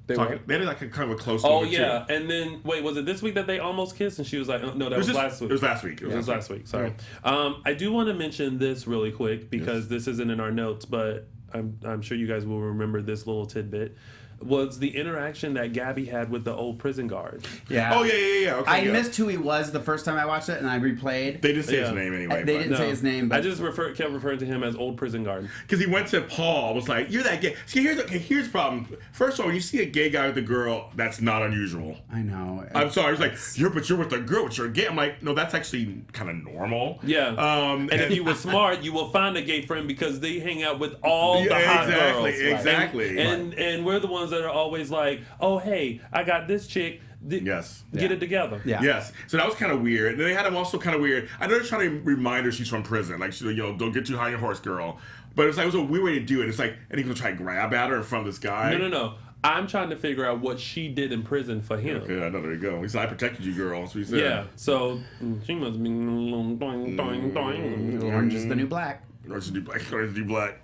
They had like a kind of a close one. Oh yeah, and then wait, was it this week that they almost kissed? And she was like, no, that was last week. It was last week. It was last week. Sorry. I do want to mention this really quick because this isn't in our notes, but I'm sure you guys will remember this little tidbit. Was the interaction that Gabby had with the old prison guard. Yeah. Oh, yeah. Okay, I missed who he was the first time I watched it, and I replayed. They didn't say his name anyway. They didn't say his name. But I just kept referring to him as old prison guard. Because he went to Paul, was like, you're that gay. See, here's the problem. First of all, when you see a gay guy with a girl, that's not unusual. I know. I'm sorry. He's like, you're with a girl, but you're gay. I'm like, no, that's actually kind of normal. Yeah. And if you were smart, you will find a gay friend because they hang out with all the hot girls. Exactly. And we're the ones that are always like, oh, hey, I got this chick. Yes. Get it together. Yeah. Yes. So that was kind of weird. And then they had him also kind of weird. I know they're trying to remind her she's from prison. Like, don't get too high on your horse, girl. But it was a weird way to do it. It's like, and he was trying to grab at her in front of this guy. No. I'm trying to figure out what she did in prison for him. Okay, I know. There you go. He said, I protected you, girl. That's what he said. Yeah. So she must be doing. Orange is the new black. Orange is the new black. Orange is the new black.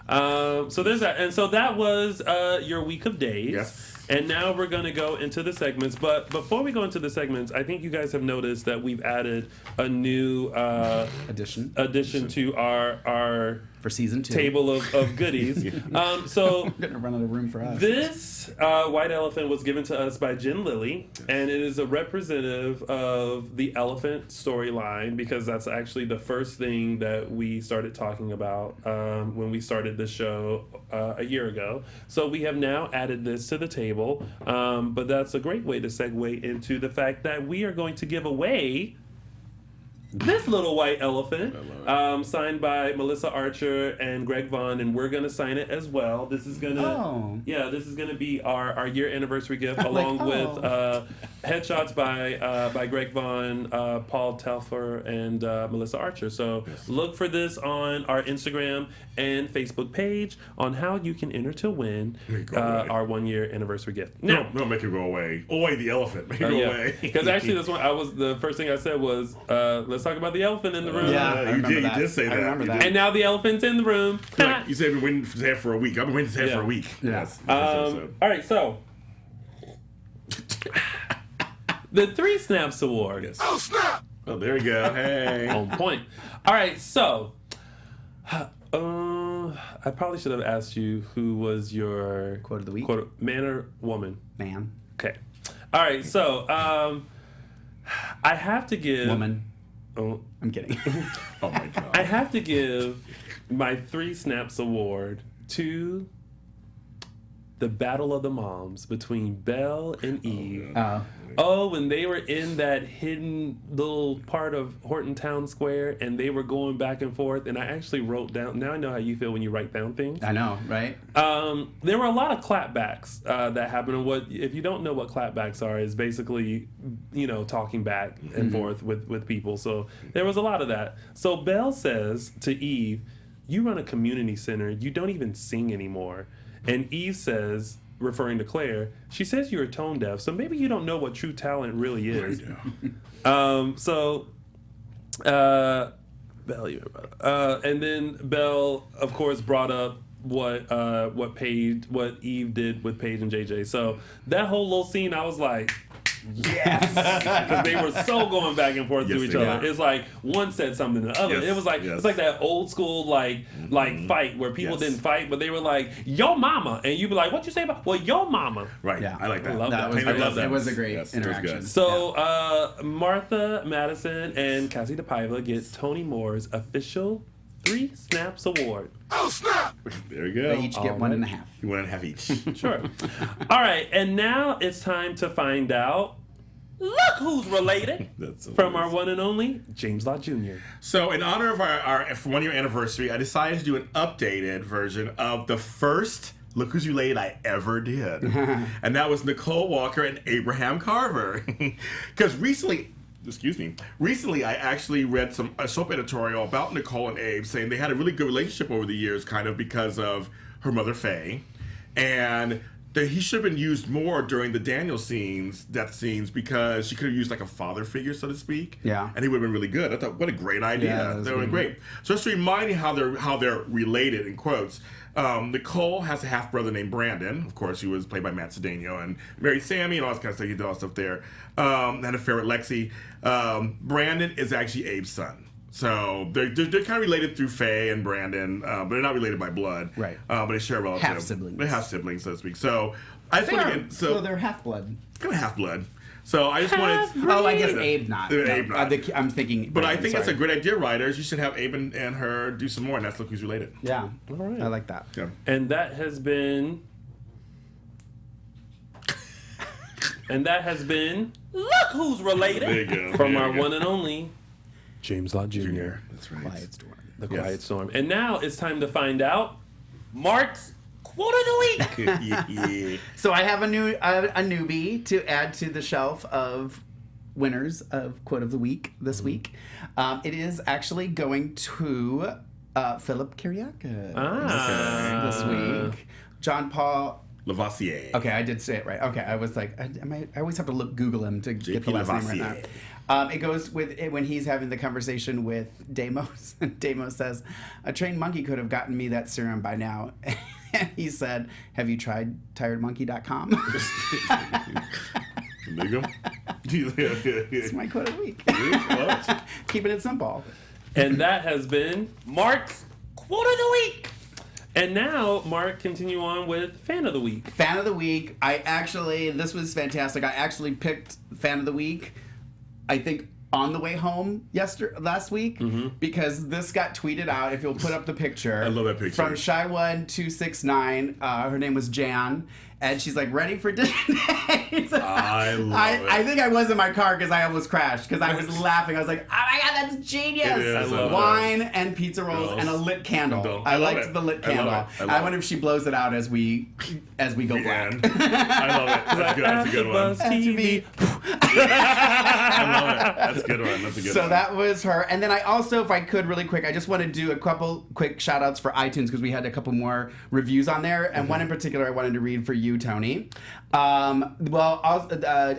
So there's that. And so that was your week of days. Yes. And now we're going to go into the segments. But before we go into the segments, I think you guys have noticed that we've added a new addition to our for season 2 table of goodies. So I'm going to run out of room for us. This white elephant was given to us by Jen Lilly, and it is a representative of the elephant storyline because that's actually the first thing that we started talking about when we started the show a year ago. So we have now added this to the table, but that's a great way to segue into the fact that we are going to give away this little white elephant, signed by Melissa Archer and Greg Vaughn, and we're gonna sign it as well. This is gonna, this is gonna be our year anniversary gift, along with headshots by Greg Vaughn, Paul Telfer, and Melissa Archer. So look for this on our Instagram and Facebook page on how you can enter to win our 1 year anniversary gift. Now, no, make it go away. Oi, the elephant, make it go away. Because actually, that's what the first thing I said was, let's talk about the elephant in the room. Yeah, you did say that. I remember that. And now the elephant's in the room. You said we've been waiting to say it for a week. I've been waiting to say it for a week. Yes. All right, so the 3 Snaps Award. Yes. Oh, snap! Oh, there you go. Hey. On point. All right, so I probably should have asked you who was your quote of the week. Man or woman? Man. Okay. All right, so I have to give woman. Oh, I'm kidding. Oh my god. I have to give my 3 Snaps Award to the battle of the moms between Belle and Eve. When they were in that hidden little part of Horton Town Square and they were going back and forth, and I actually wrote down, now I know how you feel when you write down things. I know, right? There were a lot of clapbacks that happened. And if you don't know what clapbacks are, is basically, talking back and forth with people. So there was a lot of that. So Belle says to Eve, you run a community center, you don't even sing anymore. And Eve says, referring to Claire, she says you're tone deaf, so maybe you don't know what true talent really is. Belle, and then Belle, of course, brought up what Eve did with Paige and JJ. So that whole little scene, I was like, yes, because they were so going back and forth to each other. It's like one said something to the other. It was like it's like that old school like fight where people didn't fight, but they were like, "Yo, mama," and you'd be like, "What you say about?" Well, yo, mama. Right. Yeah, I like that. I love that. I love that. It was a great interaction. So Martha Madison and Cassie DePaiva get Tony Moore's official 3 Snaps Award. Oh, snap! There you go. They each get 1.5. 1.5 each. Sure. All right, and now it's time to find out. Look who's related from our one and only James Lott Jr. So, in honor of our 1-year anniversary, I decided to do an updated version of the first Look Who's Related I ever did, and that was Nicole Walker and Abraham Carver. Because recently I actually read a soap editorial about Nicole and Abe saying they had a really good relationship over the years, kind of because of her mother Faye, and that he should have been used more during the Daniel death scenes, because she could have used like a father figure, so to speak. Yeah. And he would have been really good. I thought, what a great idea. Yeah, they were great. So just to remind you how they're related in quotes. Nicole has a half brother named Brandon, of course, who was played by Matt Cedeno, and married Sammy and all that kind of stuff. He did all that stuff there. Had an affair with Lexi. Brandon is actually Abe's son. So they're kind of related through Faye and Brandon, but they're not related by blood. Right. But they share a relative. Half siblings. They're half siblings, so to speak. So I just want to get so they're half blood. Kind of half blood. So I just wanted. I guess Abe not. Abe not. I'm thinking. But I think it's a great idea, writers. You should have Abe and her do some more, and that's Look Who's Related. Yeah. All right. I like that. Yeah. And that has been. Look Who's Related. There you go. From our one and only James Lott Jr. That's right. Quiet Storm. The Quiet Storm. And now it's time to find out Mark's Quote of the Week. So I have a newbie to add to the shelf of winners of Quote of the Week this week. It is actually going to Philip Kiriakis this week. John Paul Lavoisier. Okay, I did say it right. Okay, I was like, I always have to Google him to get the last name right now. It goes with when he's having the conversation with Deimos. And Deimos says, a trained monkey could have gotten me that serum by now. And he said, have you tried tiredmonkey.com? There you go. It's my quote of the week. Keeping it simple. And that has been Mark's Quote of the Week. And now, Mark, continue on with Fan of the Week. Fan of the Week. This was fantastic. I actually picked Fan of the Week, I think, on the way home last week, because this got tweeted out. If you'll put up the picture. I love that picture. From Shy1269. Her name was Jan. And she's like, ready for dinner? I love it. I think I was in my car because I almost crashed because I was laughing. I was like, oh my God, that's genius. It is. I love Wine and pizza rolls and a lit candle. I liked the lit candle. I wonder if she blows it out as we go black. I love it. That's a good one. TV. I love it. That's a good one. That's a good one. So that was her. And then I also, if I could really quick, I just want to do a couple quick shout outs for iTunes because we had a couple more reviews on there. And one in particular I wanted to read for you, Tony.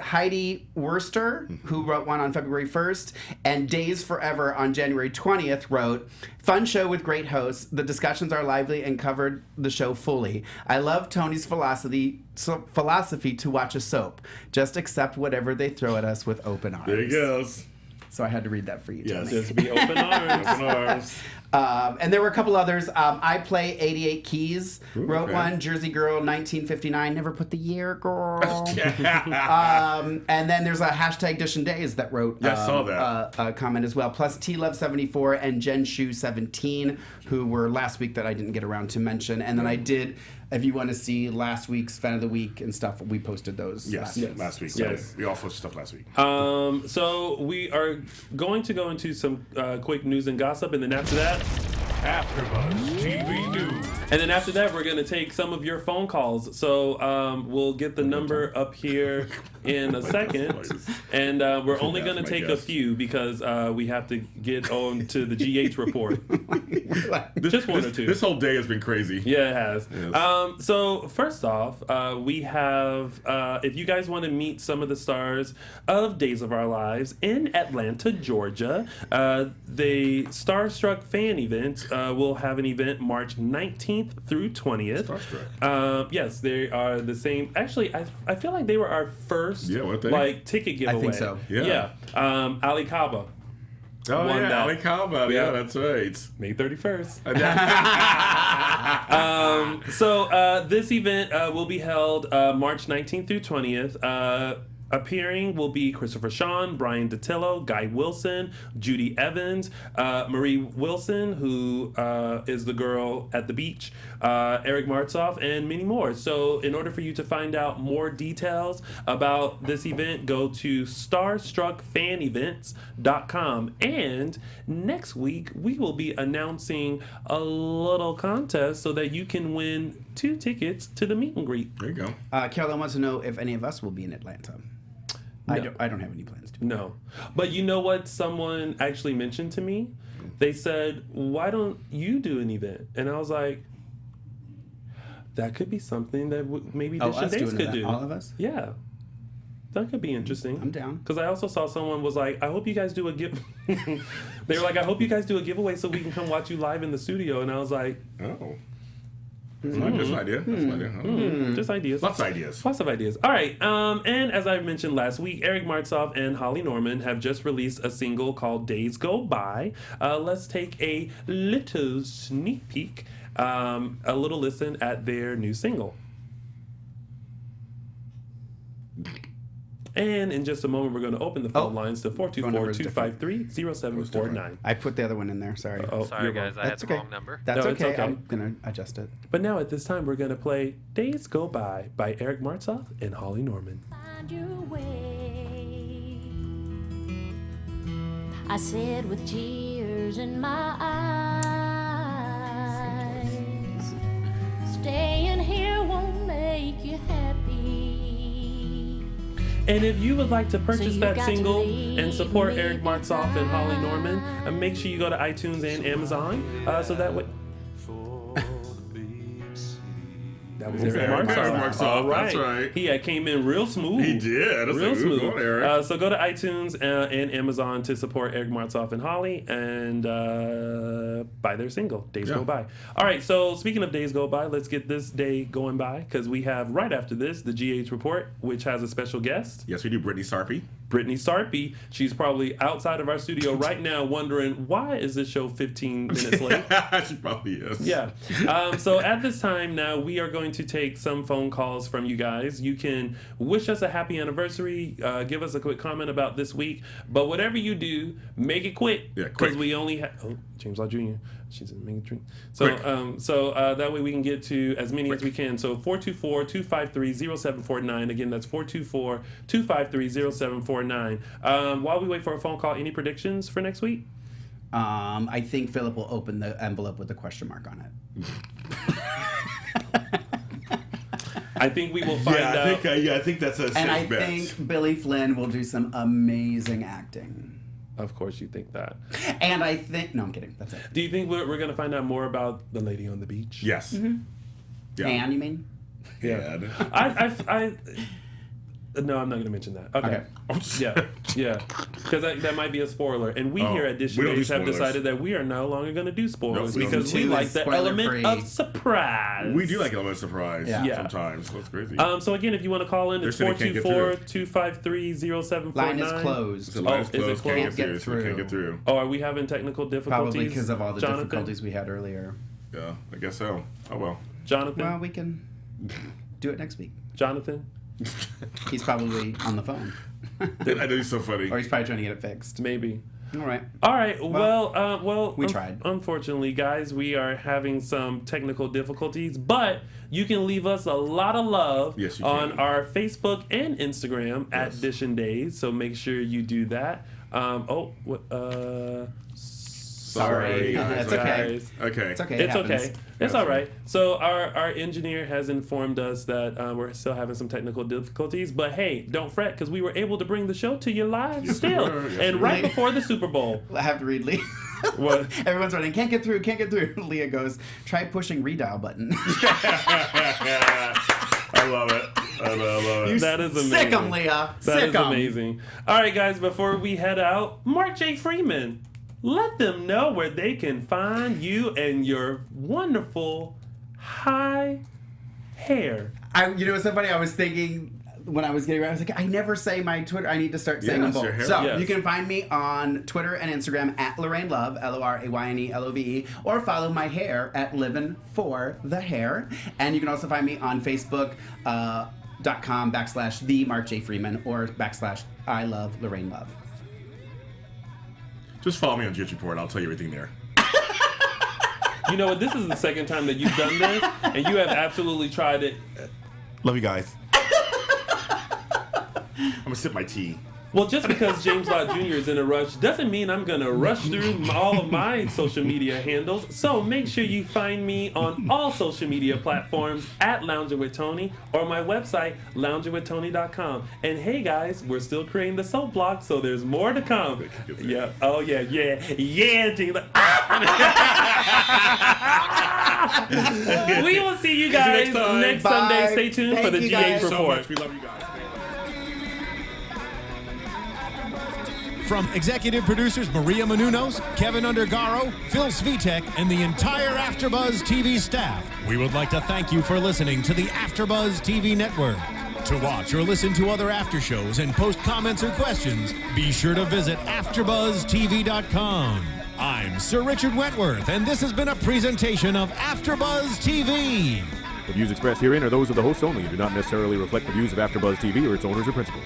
Heidi Worster, who wrote one on February 1st, and Days Forever on January 20th wrote, fun show with great hosts. The discussions are lively and covered the show fully. I love Tony's philosophy to watch a soap. Just accept whatever they throw at us with open arms. There he goes. So I had to read that for you, Tony. Yes, just be open arms. Open arms. And there were a couple others. I Play 88 Keys wrote okay. one. Jersey Girl 1959. Never put the year, girl. And then there's a hashtag Dish and Days that wrote I saw that. a comment as well. Plus T Love 74 and Jen Shu 17, who were last week that I didn't get around to mention. And then I did. If you want to see last week's Fan of the Week and stuff, we posted those last week. Yes. We all posted stuff last week. So we are going to go into some quick news and gossip, and then after that, AFTERBUZZ TV News. And then after that, we're going to take some of your phone calls. So we'll get the number up here in a second. And we're only going to take a few because we have to get on to the GH report. Just one or two. This whole day has been crazy. Yeah, it has. Yes. So first off, we have, if you guys want to meet some of the stars of Days of Our Lives in Atlanta, Georgia, the Starstruck fan event will have an event March 19th through 20th. Starstruck. Yes, they are the same. Actually, I feel like they were our first ticket giveaway. I think so. Yeah. Ali Kaba. Oh, yeah, Ali Kaba. Yeah, that's right. May 31st. This event will be held March 19th through 20th. Appearing will be Christopher Shawn, Brian DiTillo, Guy Wilson, Judy Evans, Marie Wilson, who is the girl at the beach, Eric Martzoff, and many more. So in order for you to find out more details about this event, go to starstruckfanevents.com. And next week, we will be announcing a little contest so that you can win 2 tickets to the meet and greet. There you go. Carolyn wants to know if any of us will be in Atlanta. No. I don't have any plans to. No. But you know what someone actually mentioned to me? They said, why don't you do an event? And I was like, that could be something that maybe Dish and Days could do. All of us? Yeah. That could be interesting. I'm down. Because I also saw someone was like, I hope you guys do a give. They were like, I hope you guys do a giveaway so we can come watch you live in the studio. And I was like, oh. That's an idea. Just ideas. Lots of ideas. Lots of ideas. All right. And as I mentioned last week, Eric Martzoff and Holly Norman have just released a single called Days Go By. Let's take a little sneak peek, a little listen at their new single. And in just a moment, we're going to open the phone lines to 424-253-0749. I put the other one in there. Sorry. Sorry, guys. I had the wrong number. That's okay. I'm going to adjust it. But now at this time, we're going to play Days Go By Eric Martzoff and Holly Norman. Find your way. I said with tears in my eyes, staying here won't make you happy. And if you would like to purchase that single and support Eric Martzoff and Holly Norman, make sure you go to iTunes and Amazon. So that way. That was Eric Martzoff. All right. That's right. He came in real smooth. He did. That's real smooth. Going, Eric. So go to iTunes and Amazon to support Eric Martzoff and Holly and buy their single, Days Go By. All right. So speaking of Days Go By, let's get this day going by because we have right after this the GH report, which has a special guest. Yes, we do. Brittany Sarpy. Brittany Sarpy. She's probably outside of our studio right now wondering, why is this show 15 minutes late? She probably is. Yeah. So at this time now, we are going to take some phone calls from you guys. You can wish us a happy anniversary, give us a quick comment about this week, but whatever you do, make it quick. Yeah, quick. Because we only have... Oh, James Lott Jr. She's making a drink. So, that way we can get to as many as we can. So 424-253-0749. Again, that's 424-253-0749. While we wait for a phone call, any predictions for next week? I think Philip will open the envelope with a question mark on it. I think we will find out. I think that's a safe bet. And I think Billy Flynn will do some amazing acting. Of course you think that. And I think... No, I'm kidding. That's it. Do you think we're going to find out more about the lady on the beach? Yes. Mm-hmm. Yeah. Anne, you mean? Yeah. No, I'm not going to mention that. Okay. Yeah. Because that might be a spoiler. And we here at Dish Days have decided that we are no longer going to do spoilers because we like the element of surprise. We do like element of surprise sometimes. That's crazy. So again, if you want to call in, it's 424-253-0749. Line is closed. Is it closed? Can't get through. Can't get through. Oh, are we having technical difficulties? Probably because of all the difficulties we had earlier. Yeah, I guess so. Oh, well. Jonathan? Well, we can do it next week. Jonathan? He's probably on the phone. I know he's so funny. Or he's probably trying to get it fixed. Maybe. All right. Well, we tried. Unfortunately, guys, we are having some technical difficulties, but you can leave us a lot of love on our Facebook and Instagram at Dish and Days. So make sure you do that. Sorry, that's okay. Okay. It's okay. It's okay. It's all right. So our engineer has informed us that we're still having some technical difficulties, but hey, don't fret because we were able to bring the show to you live still, and right before the Super Bowl. I have to read Lee. What? Everyone's running. Can't get through. Leah goes, try pushing redial button. I love it. I love it. That is amazing. Sick 'em, Leah. That is amazing. All right, guys, before we head out, Mark J Freeman. Let them know where they can find you and your wonderful high hair. You know what's so funny? I was thinking when I was getting ready, I was like, I never say my Twitter. I need to start saying them both. So you can find me on Twitter and Instagram at Lorraine Love, LORAYNELOVE, or follow my hair at Livin' for the Hair. And you can also find me on Facebook. .com/the Mark J Freeman or /I love Lorraine Love. Just follow me on Jitch Report. I'll tell you everything there. You know what? This is the second time that you've done this, and you have absolutely tried it. Love you guys. I'm gonna sip my tea. Well, just because James Lott Jr. is in a rush doesn't mean I'm going to rush through all of my social media handles. So make sure you find me on all social media platforms at Lounging with Tony or my website, loungingwithtony.com. And hey, guys, we're still creating the soap block, so there's more to come. Yeah. Oh, yeah. Tina. We will see you guys next Sunday. Stay tuned for the GH Report. We love you guys. From executive producers Maria Menounos, Kevin Undergaro, Phil Svitek, and the entire AfterBuzz TV staff, we would like to thank you for listening to the AfterBuzz TV network. To watch or listen to other after shows and post comments or questions, be sure to visit AfterBuzzTV.com. I'm Sir Richard Wentworth, and this has been a presentation of AfterBuzz TV. The views expressed herein are those of the hosts only and do not necessarily reflect the views of AfterBuzz TV or its owners or principals.